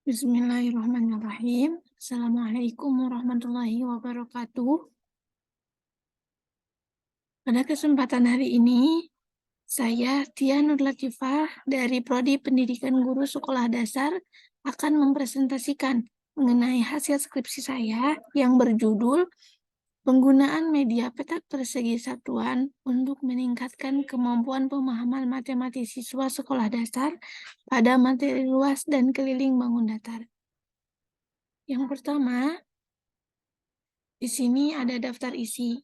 Bismillahirrahmanirrahim. Assalamualaikum warahmatullahi wabarakatuh. Pada kesempatan hari ini, saya Tia Nur Latifah dari Prodi Pendidikan Guru Sekolah Dasar akan mempresentasikan mengenai hasil skripsi saya yang berjudul Penggunaan Media Petak Persegi Satuan untuk meningkatkan kemampuan pemahaman matematik siswa sekolah dasar pada materi luas dan keliling bangun datar. Yang pertama, di sini ada daftar isi.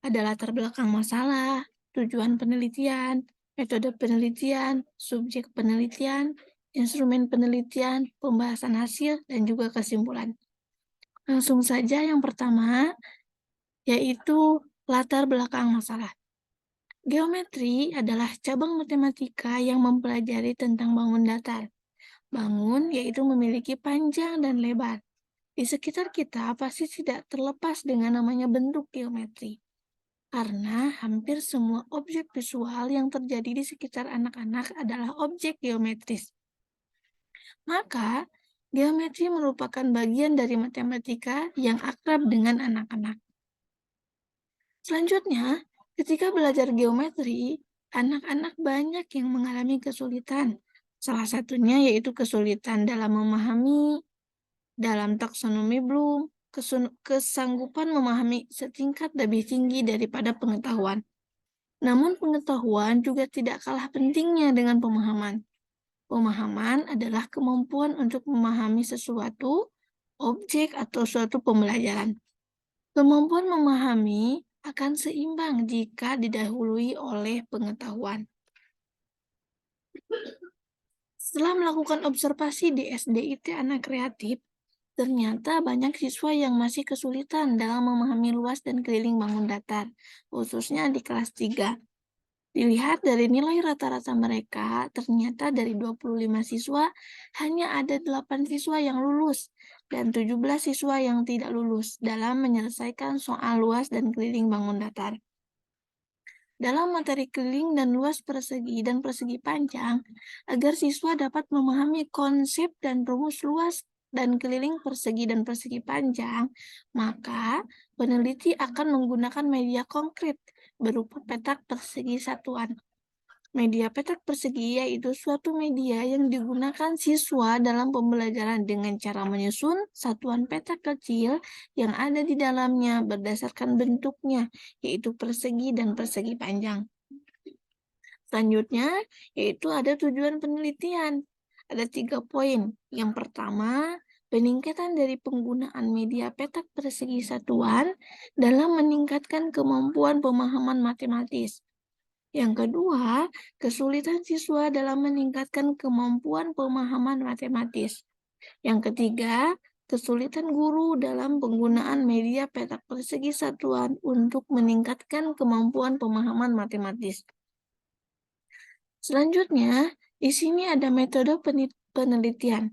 Ada latar belakang masalah, tujuan penelitian, metode penelitian, subjek penelitian, instrumen penelitian, pembahasan hasil, dan juga kesimpulan. Langsung saja yang pertama, yaitu latar belakang masalah. Geometri adalah cabang matematika yang mempelajari tentang bangun datar. Bangun yaitu memiliki panjang dan lebar. Di sekitar kita pasti tidak terlepas dengan namanya bentuk geometri. Karena hampir semua objek visual yang terjadi di sekitar anak-anak adalah objek geometris. Maka, geometri merupakan bagian dari matematika yang akrab dengan anak-anak. Selanjutnya, ketika belajar geometri, anak-anak banyak yang mengalami kesulitan. Salah satunya yaitu kesulitan dalam memahami dalam taksonomi Bloom, kesanggupan memahami setingkat lebih tinggi daripada pengetahuan. Namun pengetahuan juga tidak kalah pentingnya dengan pemahaman. Pemahaman adalah kemampuan untuk memahami sesuatu, objek, atau suatu pembelajaran. Kemampuan memahami akan seimbang jika didahului oleh pengetahuan. Setelah melakukan observasi di SDIT Anak Kreatif, ternyata banyak siswa yang masih kesulitan dalam memahami luas dan keliling bangun datar, khususnya di kelas 3. Dilihat dari nilai rata-rata mereka, ternyata dari 25 siswa, hanya ada 8 siswa yang lulus dan 17 siswa yang tidak lulus dalam menyelesaikan soal luas dan keliling bangun datar. Dalam materi keliling dan luas persegi dan persegi panjang, agar siswa dapat memahami konsep dan rumus luas dan keliling persegi dan persegi panjang, maka peneliti akan menggunakan media konkret berupa petak persegi satuan. Media petak persegi yaitu suatu media yang digunakan siswa dalam pembelajaran dengan cara menyusun satuan petak kecil yang ada di dalamnya berdasarkan bentuknya, yaitu persegi dan persegi panjang. Selanjutnya, yaitu ada tujuan penelitian. Ada 3 poin. Yang pertama, peningkatan dari penggunaan media petak persegi satuan dalam meningkatkan kemampuan pemahaman matematis. Yang kedua, kesulitan siswa dalam meningkatkan kemampuan pemahaman matematis. Yang ketiga, kesulitan guru dalam penggunaan media petak persegi satuan untuk meningkatkan kemampuan pemahaman matematis. Selanjutnya, di sini ada metode penelitian.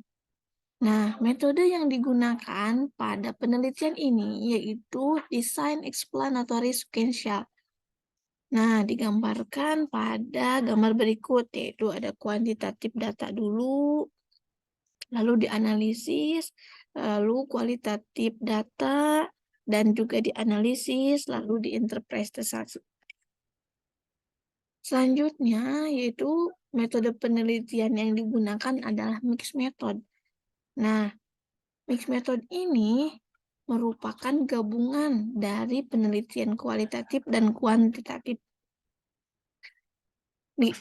Nah, metode yang digunakan pada penelitian ini yaitu design explanatory sequential. Nah, digambarkan pada gambar berikut, yaitu ada kuantitatif data dulu, lalu dianalisis, lalu kualitatif data, dan juga dianalisis, lalu diinterpretasi. Selanjutnya, yaitu metode penelitian yang digunakan adalah mixed method. Nah, mixed method ini merupakan gabungan dari penelitian kualitatif dan kuantitatif.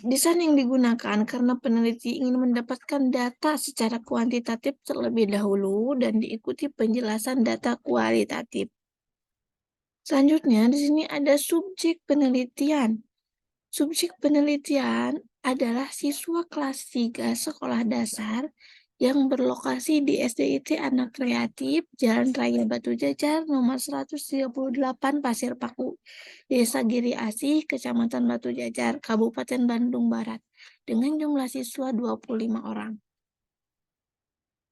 Desain yang digunakan karena peneliti ingin mendapatkan data secara kuantitatif terlebih dahulu dan diikuti penjelasan data kualitatif. Selanjutnya, di sini ada subjek penelitian. Subjek penelitian adalah siswa kelas 3 sekolah dasar yang berlokasi di SDIT Anak Kreatif, Jalan Raya Batu Jajar, nomor 138 Pasir Paku, Desa Giri Asih, Kecamatan Batu Jajar, Kabupaten Bandung Barat, dengan jumlah siswa 25 orang.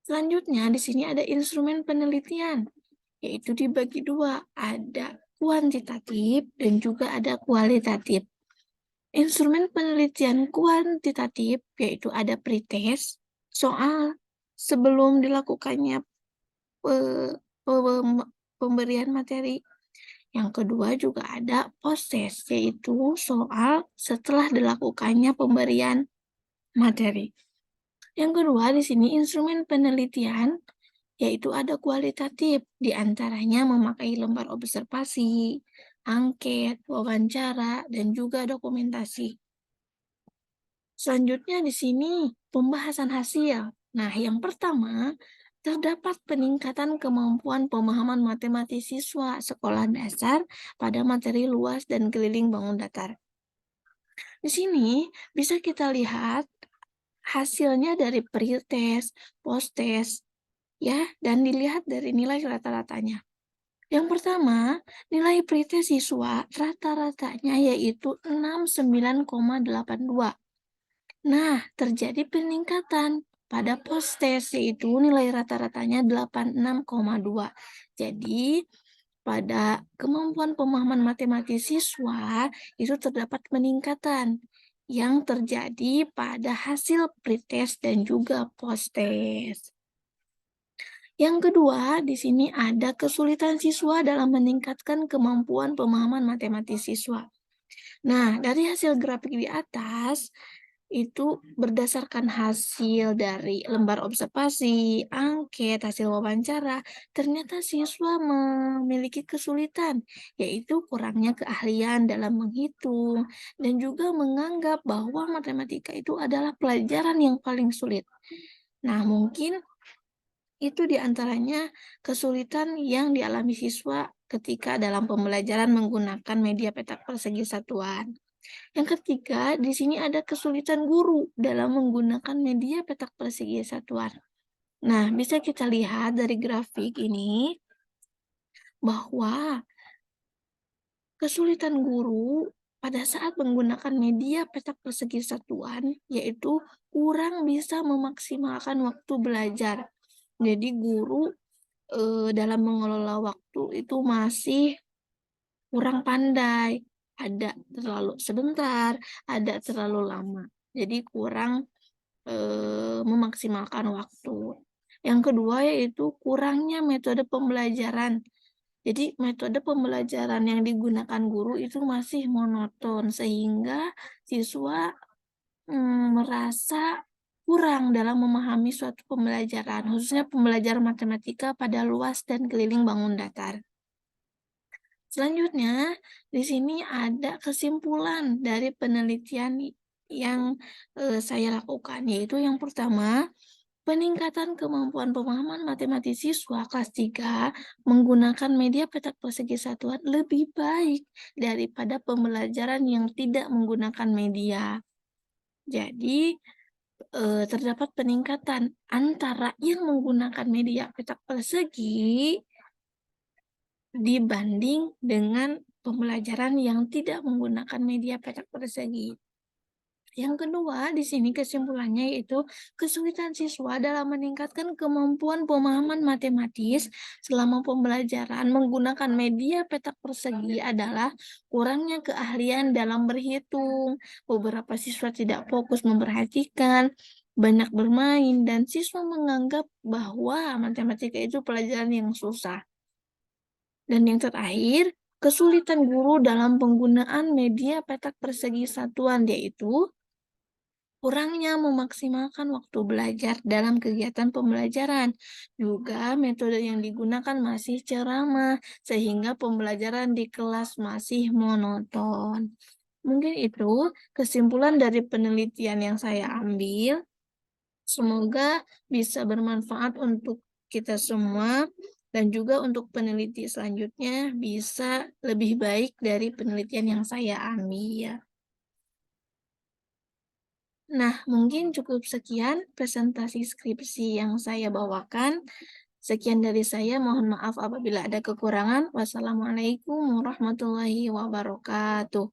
Selanjutnya, di sini ada instrumen penelitian, yaitu dibagi dua, ada kuantitatif dan juga ada kualitatif. Instrumen penelitian kuantitatif yaitu ada pretest, soal, sebelum dilakukannya pe- pemberian materi. Yang kedua juga ada proses, yaitu soal setelah dilakukannya pemberian materi. Yang kedua di sini instrumen penelitian, yaitu ada kualitatif, diantaranya memakai lembar observasi, angket, wawancara, dan juga dokumentasi. Selanjutnya di sini pembahasan hasil. Nah, yang pertama, terdapat peningkatan kemampuan pemahaman matematis siswa sekolah dasar pada materi luas dan keliling bangun datar. Di sini bisa kita lihat hasilnya dari pretest, posttest, ya, dan dilihat dari nilai rata-ratanya. Yang pertama, nilai pretest siswa rata-ratanya yaitu 69,82. Nah, terjadi peningkatan pada posttest yaitu nilai rata-ratanya 86,2. Jadi, pada kemampuan pemahaman matematis siswa itu terdapat peningkatan yang terjadi pada hasil pretest dan juga posttest. Yang kedua, di sini ada kesulitan siswa dalam meningkatkan kemampuan pemahaman matematis siswa. Nah, dari hasil grafik di atas, itu berdasarkan hasil dari lembar observasi, angket, hasil wawancara, ternyata siswa memiliki kesulitan, yaitu kurangnya keahlian dalam menghitung, dan juga menganggap bahwa matematika itu adalah pelajaran yang paling sulit. Nah, mungkin itu diantaranya kesulitan yang dialami siswa ketika dalam pembelajaran menggunakan media petak persegi satuan. Yang ketiga, di sini ada kesulitan guru dalam menggunakan media petak persegi satuan. Nah, bisa kita lihat dari grafik ini bahwa kesulitan guru pada saat menggunakan media petak persegi satuan yaitu kurang bisa memaksimalkan waktu belajar. Jadi guru dalam mengelola waktu itu masih kurang pandai, ada terlalu sebentar, ada terlalu lama. Jadi kurang memaksimalkan waktu. Yang kedua yaitu kurangnya metode pembelajaran. Jadi metode pembelajaran yang digunakan guru itu masih monoton sehingga siswa merasa kurang dalam memahami suatu pembelajaran, khususnya pembelajaran matematika pada luas dan keliling bangun datar. Selanjutnya, di sini ada kesimpulan dari penelitian yang saya lakukan, yaitu yang pertama, peningkatan kemampuan pemahaman matematis siswa kelas 3 menggunakan media petak persegi satuan lebih baik daripada pembelajaran yang tidak menggunakan media. Jadi, terdapat peningkatan antara yang menggunakan media petak persegi dibanding dengan pembelajaran yang tidak menggunakan media petak persegi. Yang kedua, di sini kesimpulannya yaitu kesulitan siswa dalam meningkatkan kemampuan pemahaman matematis selama pembelajaran menggunakan media petak persegi adalah kurangnya keahlian dalam berhitung. Beberapa siswa tidak fokus memperhatikan, banyak bermain, dan siswa menganggap bahwa matematika itu pelajaran yang susah. Dan yang terakhir, kesulitan guru dalam penggunaan media petak persegi satuan yaitu kurangnya memaksimalkan waktu belajar dalam kegiatan pembelajaran. Juga metode yang digunakan masih ceramah, sehingga pembelajaran di kelas masih monoton. Mungkin itu kesimpulan dari penelitian yang saya ambil. Semoga bisa bermanfaat untuk kita semua dan juga untuk peneliti selanjutnya bisa lebih baik dari penelitian yang saya ambil. Nah, mungkin cukup sekian presentasi skripsi yang saya bawakan. Sekian dari saya, mohon maaf apabila ada kekurangan. Wassalamualaikum warahmatullahi wabarakatuh.